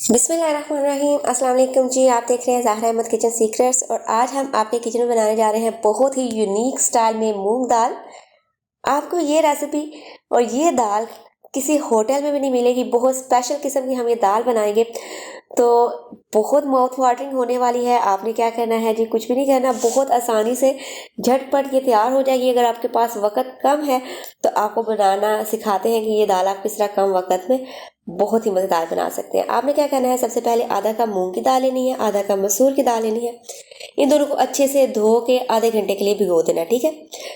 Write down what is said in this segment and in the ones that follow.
बिस्मिल्लाहिर्रहमानिर्रहीम। अस्सलाम वालेकुम जी। आप देख रहे हैं ज़ाहरा अहमद किचन सीक्रेट्स और आज हम आपके किचन में बनाने जा रहे हैं बहुत ही यूनिक स्टाइल में मूंग दाल। आपको ये रेसिपी और ये दाल किसी होटल में भी नहीं मिलेगी। बहुत स्पेशल किस्म की हम ये दाल बनाएंगे तो बहुत माउथ वाटरिंग होने वाली है। आपने क्या करना है जी, कुछ भी नहीं करना, बहुत आसानी से झटपट ये तैयार हो जाएगी। अगर आपके पास वक्त कम है तो आपको बनाना सिखाते हैं कि ये दाल आप किस तरह कम वक्त में बहुत ही मज़ेदार बना सकते हैं। आपने क्या करना है, सबसे पहले आधा कप मूंग की दाल लेनी है, आधा कप मसूर की दाल लेनी है। इन दोनों को अच्छे से धो के आधे घंटे के लिए भिगो देना, ठीक है।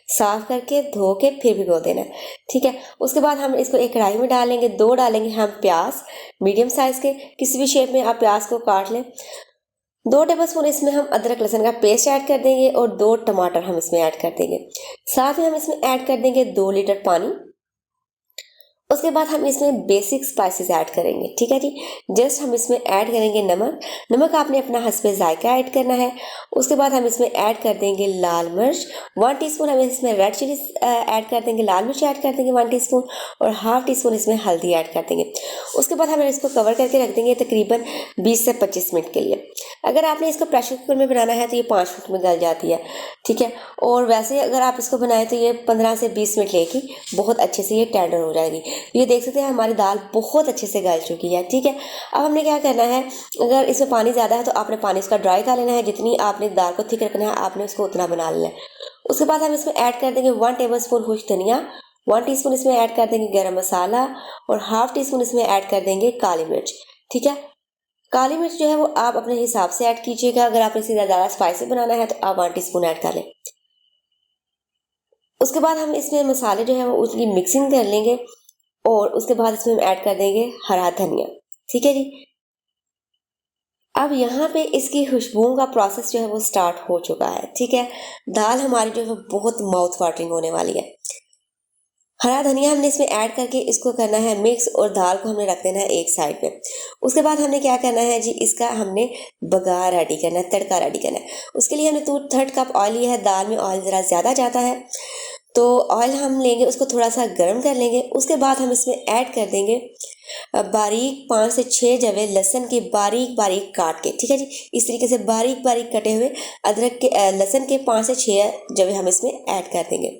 साफ करके धो के फिर भिगो देना, ठीक है। उसके बाद हम इसको एक कढ़ाई में डालेंगे। दो डालेंगे हम प्याज, मीडियम साइज के, किसी भी शेप में आप प्याज को काट लें। 2 टेबल स्पून इसमें हम अदरक लहसुन का पेस्ट ऐड कर देंगे और 2 टमाटर हम इसमें ऐड कर देंगे। साथ में हम इसमें ऐड कर देंगे 2 लीटर पानी। उसके बाद हम इसमें बेसिक स्पाइसेस ऐड करेंगे, ठीक है जी। जस्ट हम इसमें ऐड करेंगे नमक। नमक आपने अपना हस्बे जायका ऐड करना है। उसके बाद हम इसमें ऐड कर देंगे लाल मिर्च 1 टीस्पून। हम इसमें रेड चिली ऐड कर देंगे, लाल मिर्च ऐड कर देंगे 1 टीस्पून और हाफ टीस्पून इसमें हल्दी ऐड कर देंगे। उसके बाद हम इसको कवर करके रख देंगे तकरीबन 20 से 25 मिनट के लिए। अगर आपने इसको प्रेशर कुकर में बनाना है तो ये 5 मिनट में गल जाती है, ठीक है। और वैसे अगर आप इसको बनाएं तो ये 15 से 20 मिनट लेगी, बहुत अच्छे से ये टेंडर हो जाएगी। ये देख सकते हैं हमारी दाल बहुत अच्छे से गल चुकी है, ठीक है। अब हमने क्या करना है, अगर इसमें पानी ज़्यादा है तो आपने पानी इसका ड्राई कर लेना है। जितनी आपने दाल को थिक रखना है आपने उसको उतना बना लेना है। उसके बाद हम इसमें ऐड कर देंगे 1 टेबल स्पून खुश धनिया, 1 टीस्पून इसमें ऐड कर देंगे गरम मसाला और हाफ टीस्पून इसमें ऐड कर देंगे काली मिर्च, ठीक है। काली मिर्च जो है वो आप अपने हिसाब से ऐड कीजिएगा। अगर आपने इसे ज़्यादा स्पाइसी बनाना है तो आप 1 टीस्पून ऐड कर लें। उसके बाद हम इसमें मसाले जो है वो उसकी मिक्सिंग कर लेंगे और उसके बाद इसमें हम ऐड कर देंगे हरा धनिया, ठीक है जी। अब यहाँ पे इसकी खुशबू का प्रोसेस जो है वो स्टार्ट हो चुका है, ठीक है। दाल हमारी जो है बहुत माउथ वाटरिंग होने वाली है। हरा धनिया हमने इसमें ऐड करके इसको करना है मिक्स और दाल को हमने रख देना है एक साइड पे। उसके बाद हमने क्या करना है जी, इसका हमने बघार रेडी करना है, तड़का रेडी करना है। उसके लिए हमने 2/3 कप ऑयल लिया है। दाल में ऑयल ज़रा ज़्यादा जाता है तो ऑयल हम लेंगे, उसको थोड़ा सा गर्म कर लेंगे। उसके बाद हम इसमें ऐड कर देंगे बारीक 5 से 6 जवे लहसुन के बारीक बारीक काट के, ठीक है जी। इस तरीके से बारीक बारीक कटे हुए अदरक के लहसुन के 5 से 6 जवे हम इसमें ऐड कर देंगे।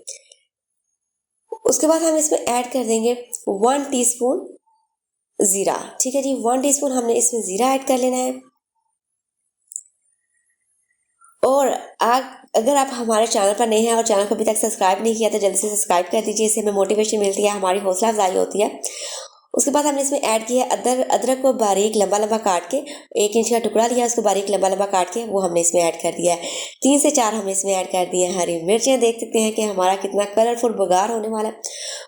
उसके बाद हम इसमें ऐड कर देंगे 1 टीस्पून ज़ीरा, ठीक है जी। 1 टीस्पून हमने इसमें ज़ीरा ऐड कर लेना है। और अगर आप हमारे चैनल पर नए हैं और चैनल को अभी तक सब्सक्राइब नहीं किया तो जल्दी से सब्सक्राइब कर दीजिए। इससे हमें मोटिवेशन मिलती है, हमारी हौसला अफजाई होती है। उसके बाद हमने इसमें ऐड किया अदरक को बारीक लंबा लंबा काट के, 1 इंच का टुकड़ा लिया, उसको बारीक लंबा लंबा काट के वो हमने इसमें ऐड कर दिया है। 3 से 4 हमने इसमें ऐड कर दिए हरी मिर्चें। देख सकते हैं कि हमारा कितना कलरफुल बघार होने वाला है।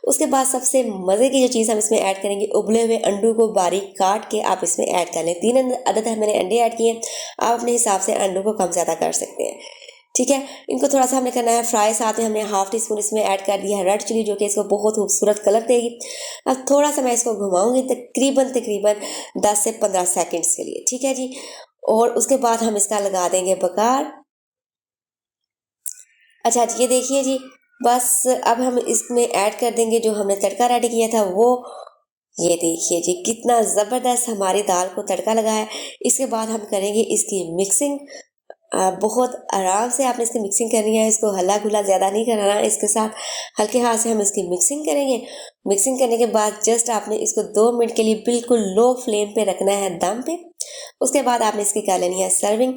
उसके बाद सबसे मज़े की जो चीज़ हम इसमें ऐड करेंगे, उबले हुए अंडों को बारीक काट के आप इसमें ऐड कर लें। 3 अदद मैंने अंडे ऐड किए। आप अपने हिसाब से अंडों को कम ज़्यादा कर सकते हैं, ठीक है। इनको थोड़ा सा हमने करना है फ्राई। साथ में हमने हाफ टीस्पून इसमें ऐड कर दिया है रेड चिली, जो कि इसको बहुत खूबसूरत कलर देगी। अब थोड़ा सा मैं इसको घुमाऊंगी तकरीबन तकरीबन 10 से 15 सेकंड्स के लिए, ठीक है जी। और उसके बाद हम इसका लगा देंगे बघार। अच्छा जी, ये देखिए जी, बस अब हम इसमें ऐड कर देंगे जो हमने तड़का रेडी किया था वो। ये देखिए जी कितना ज़बरदस्त हमारी दाल को तड़का लगा है। इसके बाद हम करेंगे इसकी मिक्सिंग। बहुत आराम से आपने इसकी मिक्सिंग करनी है। इसको हल्ला गुला ज़्यादा नहीं कराना है। इसके साथ हल्के हाथ से हम इसकी मिक्सिंग करेंगे। मिक्सिंग करने के बाद जस्ट आपने इसको 2 मिनट के लिए बिल्कुल लो फ्लेम पे रखना है, दम पे। उसके बाद आपने इसकी कर लेनी है सर्विंग।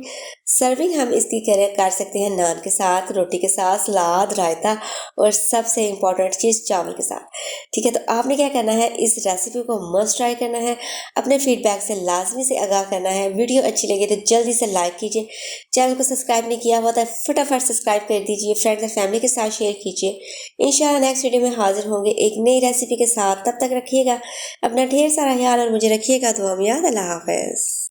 सर्विंग हम इसकी कर सकते हैं नान के साथ, रोटी के साथ, सलाद, रायता और सबसे इम्पॉर्टेंट चीज़ चावल के साथ, ठीक है। तो आपने क्या करना है, इस रेसिपी को मस्ट ट्राई करना है। अपने फीडबैक से लाजमी से आगाह करना है। वीडियो अच्छी लगी तो जल्दी से लाइक कीजिए। चैनल को सब्सक्राइब नहीं किया हुआ तो फटाफट सब्सक्राइब कर दीजिए। फ्रेंड्स और फैमिली के साथ शेयर कीजिए। इंशाल्लाह नेक्स्ट वीडियो में हाजिर होंगे एक नई रेसिपी के साथ। तब तक रखिएगा अपना ढेर सारा ख्याल और मुझे रखिएगा दुआ में याद। अल्लाह हाफ़िज़।